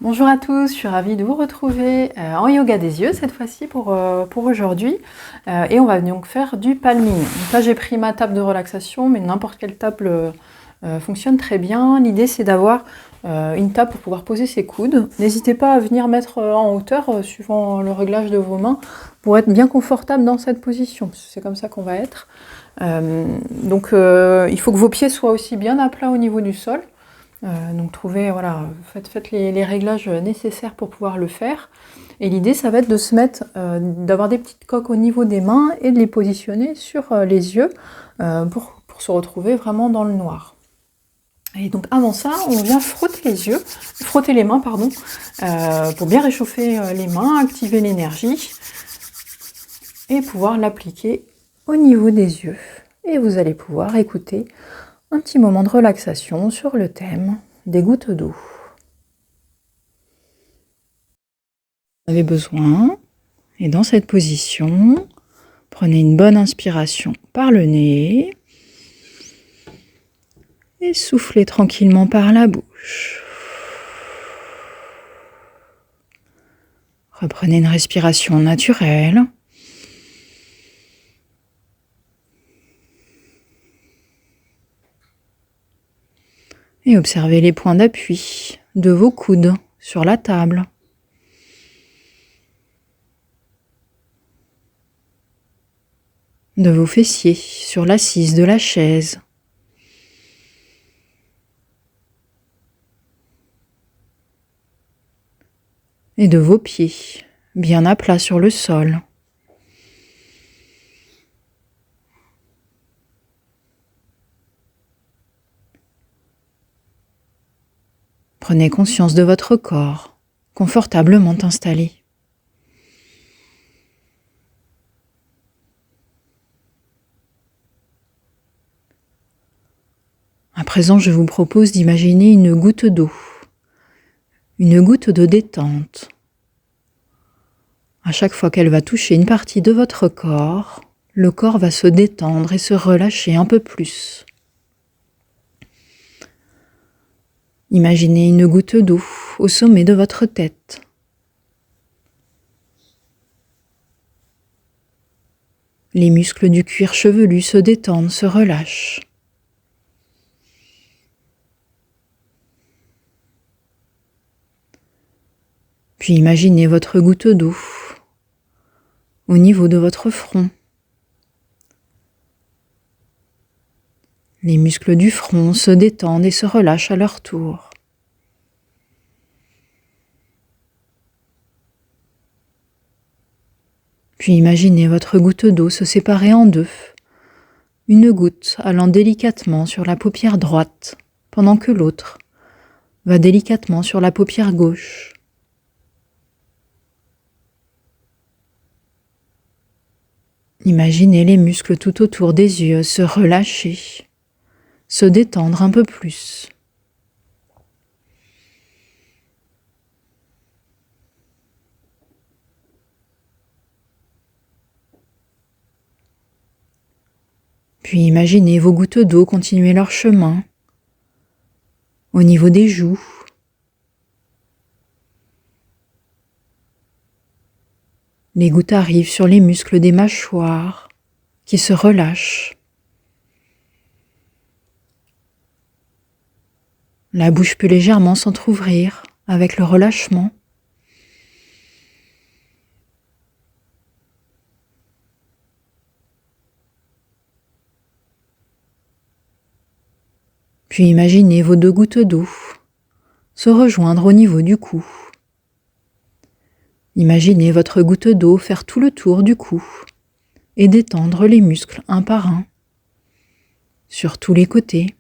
Bonjour à tous, je suis ravie de vous retrouver en yoga des yeux cette fois-ci pour aujourd'hui. Et on va donc faire du palming. Donc là j'ai pris ma table de relaxation, mais n'importe quelle table fonctionne très bien. L'idée c'est d'avoir une table pour pouvoir poser ses coudes. N'hésitez pas à venir mettre en hauteur suivant le réglage de vos mains pour être bien confortable dans cette position, parce que c'est comme ça qu'on va être. Donc il faut que vos pieds soient aussi bien à plat au niveau du sol. Donc trouvez, voilà, faites les réglages nécessaires pour pouvoir le faire. Et l'idée, ça va être de se mettre, d'avoir des petites coques au niveau des mains et de les positionner sur les yeux pour se retrouver vraiment dans le noir. Et donc avant ça, on vient frotter les mains, pardon, pour bien réchauffer les mains, activer l'énergie et pouvoir l'appliquer au niveau des yeux. Et vous allez pouvoir écouter un petit moment de relaxation sur le thème des gouttes d'eau. Vous avez besoin, et dans cette position, prenez une bonne inspiration par le nez et soufflez tranquillement par la bouche. Reprenez une respiration naturelle. Et observez les points d'appui de vos coudes sur la table. De vos fessiers sur l'assise de la chaise. Et de vos pieds, bien à plat sur le sol. Prenez conscience de votre corps, confortablement installé. À présent, je vous propose d'imaginer une goutte d'eau détente. À chaque fois qu'elle va toucher une partie de votre corps, le corps va se détendre et se relâcher un peu plus. Imaginez une goutte d'eau au sommet de votre tête. Les muscles du cuir chevelu se détendent, se relâchent. Puis imaginez votre goutte d'eau au niveau de votre front. Les muscles du front se détendent et se relâchent à leur tour. Puis imaginez votre goutte d'eau se séparer en deux, une goutte allant délicatement sur la paupière droite, pendant que l'autre va délicatement sur la paupière gauche. Imaginez les muscles tout autour des yeux se relâcher, se détendre un peu plus. Puis imaginez vos gouttes d'eau continuer leur chemin au niveau des joues, les gouttes arrivent sur les muscles des mâchoires qui se relâchent. La bouche peut légèrement s'entrouvrir avec le relâchement. Puis imaginez vos deux gouttes d'eau se rejoindre au niveau du cou. Imaginez votre goutte d'eau faire tout le tour du cou et détendre les muscles un par un, sur tous les côtés.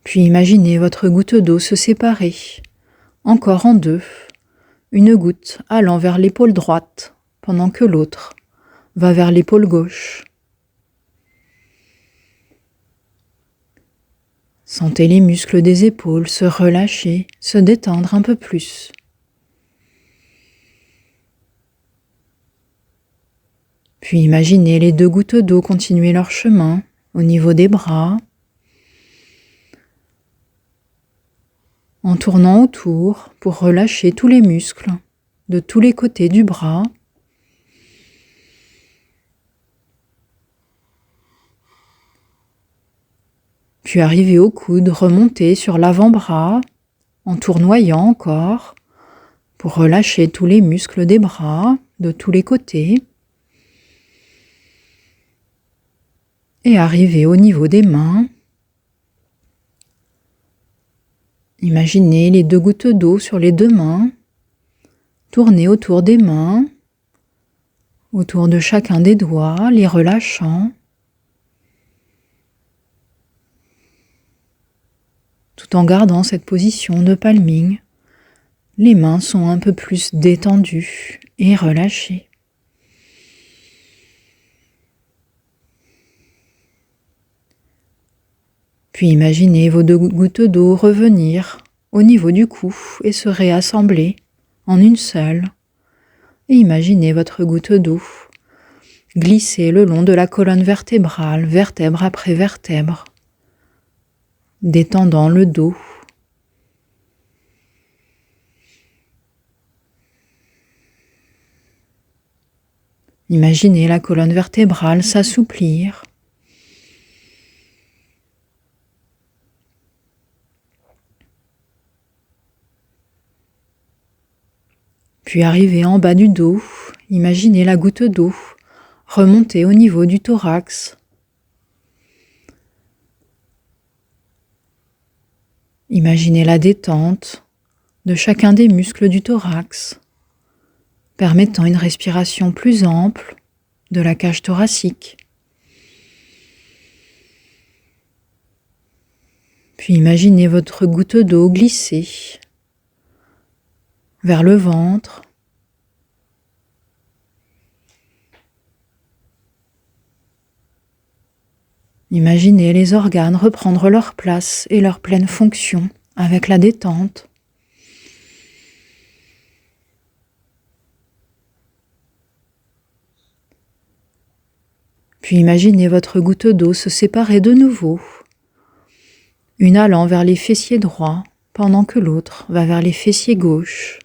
Puis imaginez votre goutte d'eau se séparer, encore en deux, une goutte allant vers l'épaule droite, pendant que l'autre va vers l'épaule gauche. Sentez les muscles des épaules se relâcher, se détendre un peu plus. Puis imaginez les 2 gouttes d'eau continuer leur chemin au niveau des bras, en tournant autour pour relâcher tous les muscles de tous les côtés du bras. Puis arriver au coude, remonter sur l'avant-bras en tournoyant encore pour relâcher tous les muscles des bras de tous les côtés. Et arriver au niveau des mains. Imaginez les 2 gouttes d'eau sur les 2 mains, tourner autour des mains, autour de chacun des doigts, les relâchant, tout en gardant cette position de palming. Les mains sont un peu plus détendues et relâchées. Puis imaginez vos 2 gouttes d'eau revenir au niveau du cou et se réassembler en une seule. Et imaginez votre goutte d'eau glisser le long de la colonne vertébrale, vertèbre après vertèbre, détendant le dos. Imaginez la colonne vertébrale s'assouplir. Puis arriver en bas du dos, imaginez la goutte d'eau remonter au niveau du thorax. Imaginez la détente de chacun des muscles du thorax, permettant une respiration plus ample de la cage thoracique. Puis imaginez votre goutte d'eau glisser vers le ventre, imaginez les organes reprendre leur place et leur pleine fonction avec la détente. Puis imaginez votre goutte d'eau se séparer de nouveau, une allant vers les fessiers droits pendant que l'autre va vers les fessiers gauches.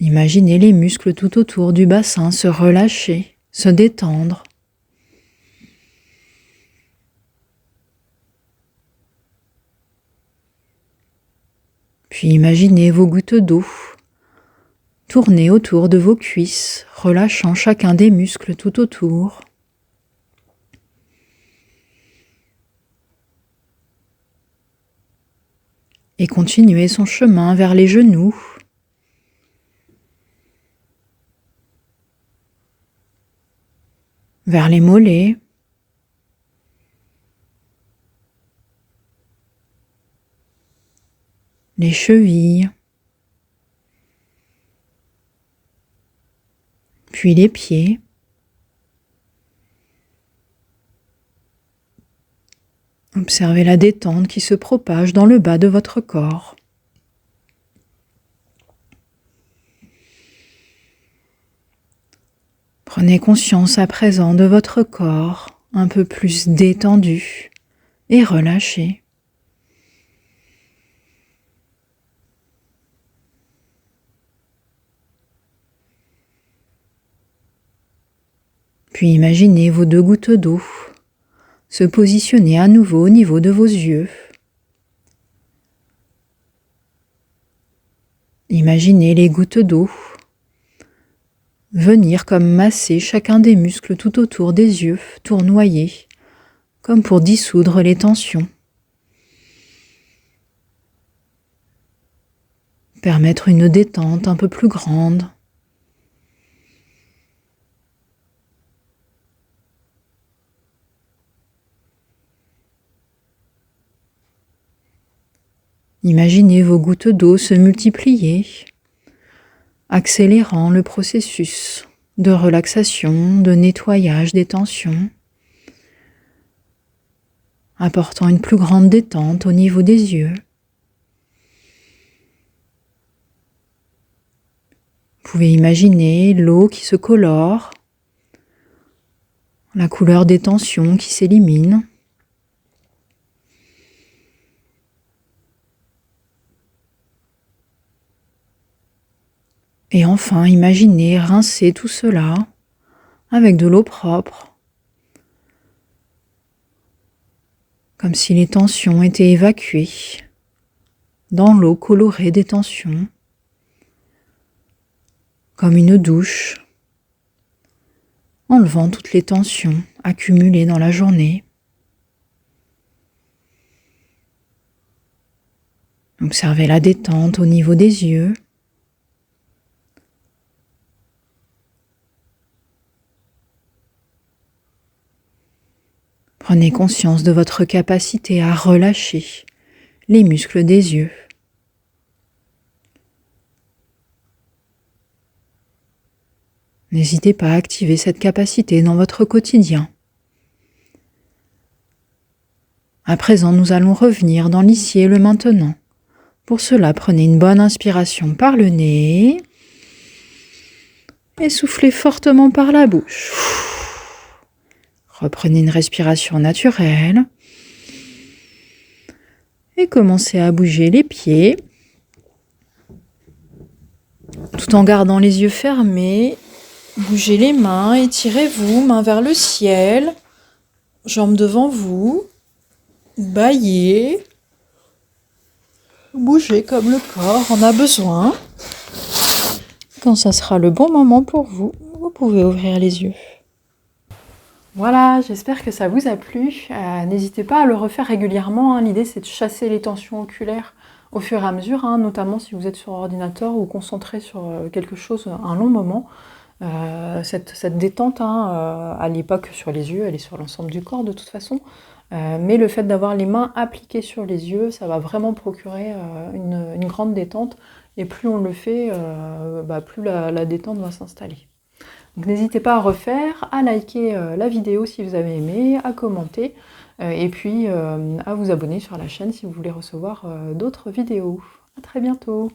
Imaginez les muscles tout autour du bassin se relâcher, se détendre. Puis imaginez vos gouttes d'eau tourner autour de vos cuisses, relâchant chacun des muscles tout autour. Et continuez son chemin vers les genoux. Vers les mollets, les chevilles, puis les pieds. Observez la détente qui se propage dans le bas de votre corps. Prenez conscience à présent de votre corps un peu plus détendu et relâché. Puis imaginez vos 2 gouttes d'eau se positionner à nouveau au niveau de vos yeux. Imaginez les gouttes d'eau venir comme masser chacun des muscles tout autour des yeux, tournoyer, comme pour dissoudre les tensions. Permettre une détente un peu plus grande. Imaginez vos gouttes d'eau se multiplier, accélérant le processus de relaxation, de nettoyage des tensions, apportant une plus grande détente au niveau des yeux. pouvez imaginer l'eau qui se colore, la couleur des tensions qui s'éliminent. Et enfin, imaginez rincer tout cela avec de l'eau propre, comme si les tensions étaient évacuées dans l'eau colorée des tensions, comme une douche, enlevant toutes les tensions accumulées dans la journée. Observez la détente au niveau des yeux. Prenez conscience de votre capacité à relâcher les muscles des yeux. N'hésitez pas à activer cette capacité dans votre quotidien. À présent, nous allons revenir dans l'ici et le maintenant. Pour cela, prenez une bonne inspiration par le nez et soufflez fortement par la bouche. Reprenez une respiration naturelle et commencez à bouger les pieds tout en gardant les yeux fermés. Bougez les mains, étirez-vous, mains vers le ciel, jambes devant vous, bâillez, bougez comme le corps en a besoin. Quand ça sera le bon moment pour vous, vous pouvez ouvrir les yeux. Voilà, j'espère que ça vous a plu. N'hésitez pas à le refaire régulièrement. L'idée, c'est de chasser les tensions oculaires au fur et à mesure, notamment si vous êtes sur ordinateur ou concentré sur quelque chose un long moment. Cette détente, elle n'est pas que sur les yeux, elle est sur l'ensemble du corps de toute façon. Mais le fait d'avoir les mains appliquées sur les yeux, ça va vraiment procurer une grande détente. Et plus on le fait, plus la détente va s'installer. Donc n'hésitez pas à refaire, à liker la vidéo si vous avez aimé, à commenter, et puis à vous abonner sur la chaîne si vous voulez recevoir d'autres vidéos. À très bientôt.